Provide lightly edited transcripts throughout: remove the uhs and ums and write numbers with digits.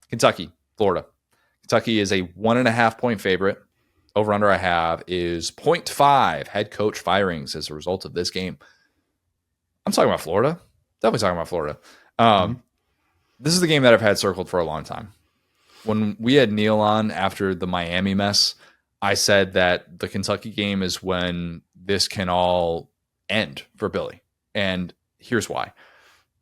Kentucky, Florida. Kentucky is a 1.5-point favorite. Over under I have is 0.5 head coach firings as a result of this game. I'm talking about Florida. Definitely talking about Florida. This is the game that I've had circled for a long time. When we had Neil on after the Miami mess, I said that the Kentucky game is when this can all end for Billy. And here's why.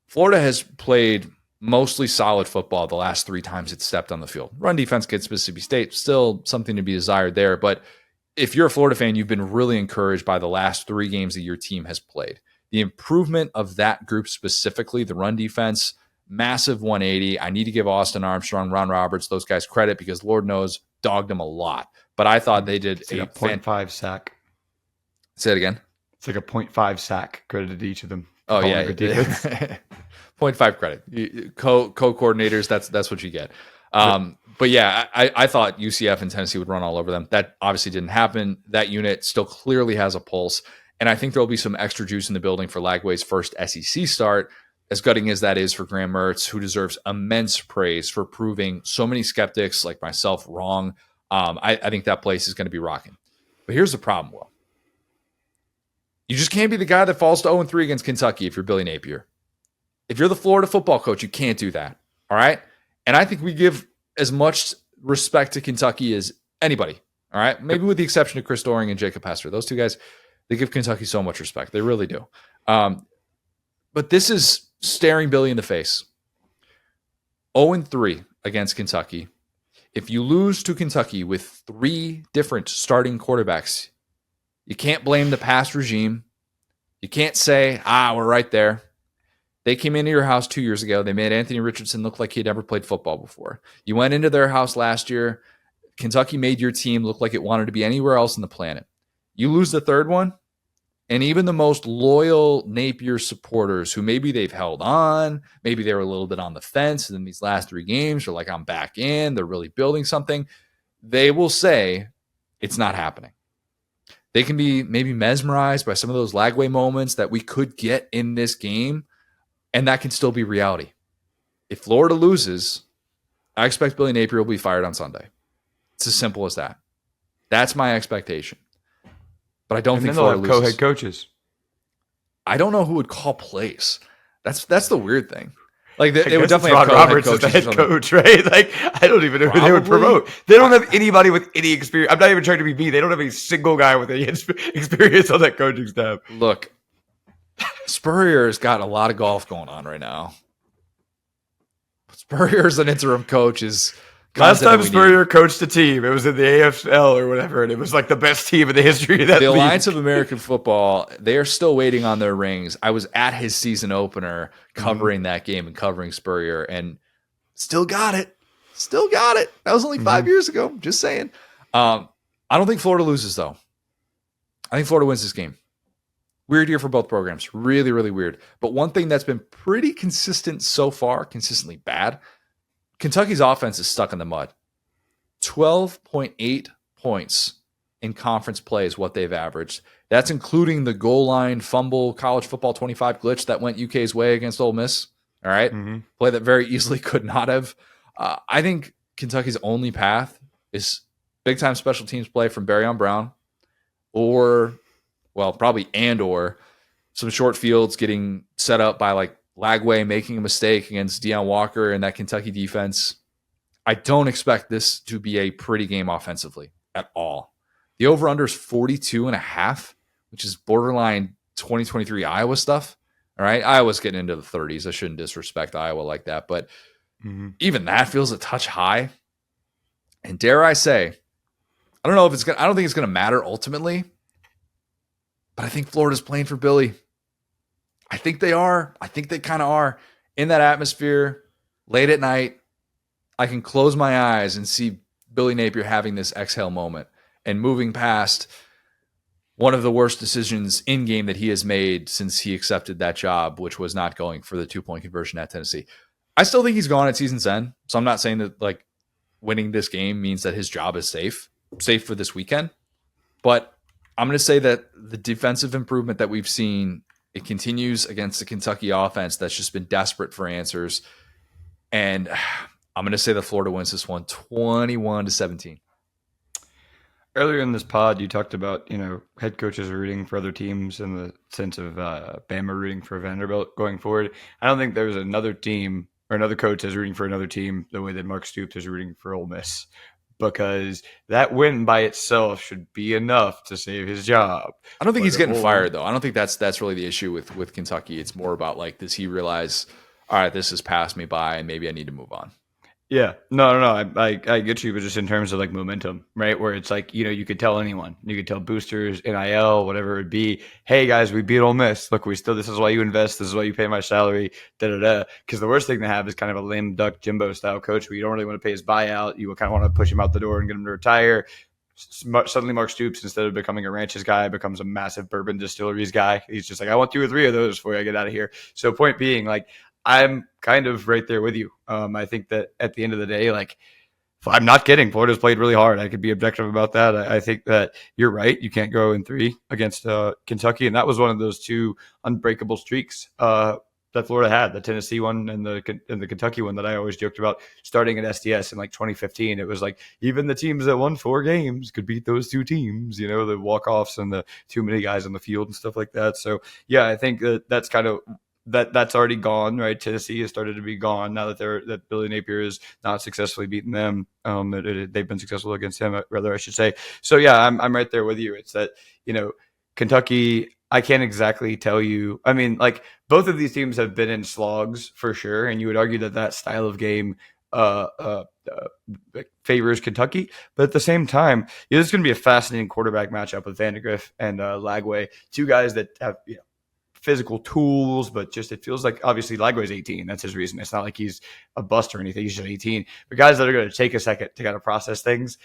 Florida has played mostly solid football the last 3 times it's stepped on the field. Run defense against Mississippi State, still something to be desired there. But if you're a Florida fan, you've been really encouraged by the last 3 games that your team has played. The improvement of that group specifically, the run defense, massive 180. I need to give Austin Armstrong, Ron Roberts, those guys credit because Lord knows, dogged them a lot. But I thought they did it's like a 0.5 sack. Say it again. It's like a 0.5 sack credited to each of them. Oh, yeah. 0.5 credit. Co-coordinators, that's what you get. But yeah, I thought UCF and Tennessee would run all over them. That obviously didn't happen. That unit still clearly has a pulse. And I think there'll be some extra juice in the building for Lagway's first SEC start, as gutting as that is for Graham Mertz, who deserves immense praise for proving so many skeptics like myself wrong. I think that place is going to be rocking. But here's the problem, Will. You just can't be the guy that falls to 0-3 against Kentucky if you're Billy Napier. If you're the Florida football coach, you can't do that. All right? And I think we give as much respect to Kentucky as anybody. All right? Maybe with the exception of Chris Doering and Jacob Hester. Those 2 guys, they give Kentucky so much respect. They really do. But this is staring Billy in the face. 0-3 against Kentucky. If you lose to Kentucky with 3 different starting quarterbacks, you can't blame the past regime. You can't say, we're right there. They came into your house 2 years ago. They made Anthony Richardson look like he'd never played football before. You went into their house last year. Kentucky made your team look like it wanted to be anywhere else on the planet. You lose the 3rd one, and even the most loyal Napier supporters who maybe they've held on, maybe they were a little bit on the fence, and in these last 3 games, they're like, I'm back in. They're really building something. They will say it's not happening. They can be maybe mesmerized by some of those Lagway moments that we could get in this game, and that can still be reality. If Florida loses, I expect Billy Napier will be fired on Sunday. It's as simple as that. That's my expectation. But I don't think Florida loses. Co-head coaches. I don't know who would call plays. That's the weird thing. Like they would definitely have Ron Roberts as the head coach, right? Like I don't even know who they would promote. They don't have anybody with any experience. I'm not even trying to be mean. They don't have a single guy with any experience on that coaching staff. Look, Spurrier's got a lot of golf going on right now. Spurrier's an interim coach. Last time Spurrier coached a team, it was in the AFL or whatever, and it was like the best team in the history of that league. The league. Alliance of American Football, they are still waiting on their rings. I was at his season opener covering that game and covering Spurrier, and still got it. Still got it. That was only 5 years ago. Just saying. I don't think Florida loses, though. I think Florida wins this game. Weird year for both programs. Really, really weird. But one thing that's been pretty consistent so far, consistently bad, Kentucky's offense is stuck in the mud. 12.8 points in conference play is what they've averaged. That's including the goal line fumble college football 25 glitch that went UK's way against Ole Miss. All right. Play that very easily could not have. I think Kentucky's only path is big time special teams play from Barryon Brown or some short fields getting set up by like Lagway making a mistake against Deion Walker and that Kentucky defense. I don't expect this to be a pretty game offensively at all. The over-under is 42.5, which is borderline 2023 Iowa stuff. All right. Iowa's getting into the 30s. I shouldn't disrespect Iowa like that, but even that feels a touch high. And dare I say, I don't think it's going to matter ultimately, but I think Florida's playing for Billy. I think they are. I think they kind of are in that atmosphere late at night. I can close my eyes and see Billy Napier having this exhale moment and moving past one of the worst decisions in game that he has made since he accepted that job, which was not going for the 2-point conversion at Tennessee. I still think he's gone at season's end. So I'm not saying that like winning this game means that his job is safe for this weekend, but I'm going to say that the defensive improvement that we've seen, it continues against the Kentucky offense that's just been desperate for answers. And I'm going to say that Florida wins this one 21-17. Earlier in this pod, you talked about, head coaches rooting for other teams in the sense of Bama rooting for Vanderbilt going forward. I don't think there's another team or another coach that's rooting for another team the way that Mark Stoops is rooting for Ole Miss, because that win by itself should be enough to save his job. I don't think he's getting fired, though. I don't think that's really the issue with Kentucky. It's more about, like, does he realize, all right, this has passed me by and maybe I need to move on? Yeah, no. I get you, but just in terms of like momentum, right? Where it's like, you could tell anyone, you could tell boosters, NIL, whatever it would be. Hey guys, we beat Ole Miss. Look, this is why you invest. This is why you pay my salary. Because the worst thing to have is kind of a lame duck Jimbo style coach where you don't really want to pay his buyout. You kind of want to push him out the door and get him to retire. Suddenly, Mark Stoops, instead of becoming a ranches guy, becomes a massive bourbon distilleries guy. He's just like, I want 2 or 3 of those before I get out of here. So, point being, like, I'm kind of right there with you. I think that at the end of the day, like, I'm not kidding. Florida's played really hard. I could be objective about that. I think that you're right. You can't go in 3 against Kentucky, and that was one of those 2 unbreakable streaks that Florida had. The Tennessee one and the Kentucky one that I always joked about starting at SDS in like 2015. It was like even the teams that won 4 games could beat those 2 teams. The walk-offs and the too many guys on the field and stuff like that. So yeah, I think that's kind of. That's already gone, right? Tennessee has started to be gone now that Billy Napier is not successfully beating them. They've been successful against him, rather I should say. So yeah, I'm right there with you. It's that Kentucky. I can't exactly tell you. I mean, like both of these teams have been in slogs for sure, and you would argue that style of game favors Kentucky. But at the same time, this is going to be a fascinating quarterback matchup with Vandagriff and Lagway, 2 guys that have physical tools, but just it feels like obviously Lagway's 18. That's his reason. It's not like he's a bust or anything. He's just 18. But guys that are going to take a second to kind of process things,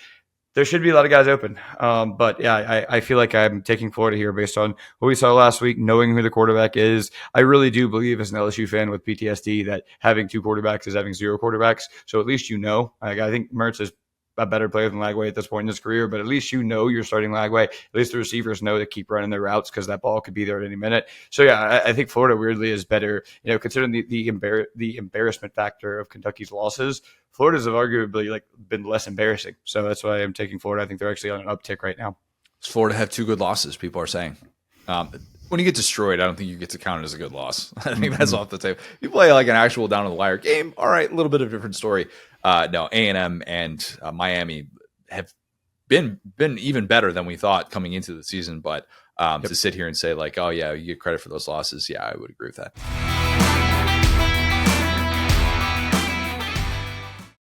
there should be a lot of guys open. But yeah, I feel like I'm taking Florida here based on what we saw last week, knowing who the quarterback is. I really do believe as an LSU fan with PTSD that having 2 quarterbacks is having 0 quarterbacks. So at least I think Mertz is a better player than Lagway at this point in his career, but at least you're starting Lagway. At least the receivers know to keep running their routes because that ball could be there at any minute. So yeah, I think Florida weirdly is better. Considering the embarrassment factor of Kentucky's losses, Florida's have arguably been less embarrassing. So that's why I'm taking Florida. I think they're actually on an uptick right now. Does Florida have 2 good losses? People are saying. When you get destroyed, I don't think you get to count it as a good loss. I think that's off the table. You play like an actual down to the wire game. All right, a little bit of a different story. No, A&M and Miami have been even better than we thought coming into the season. But to sit here and say like, oh yeah, you get credit for those losses. Yeah, I would agree with that.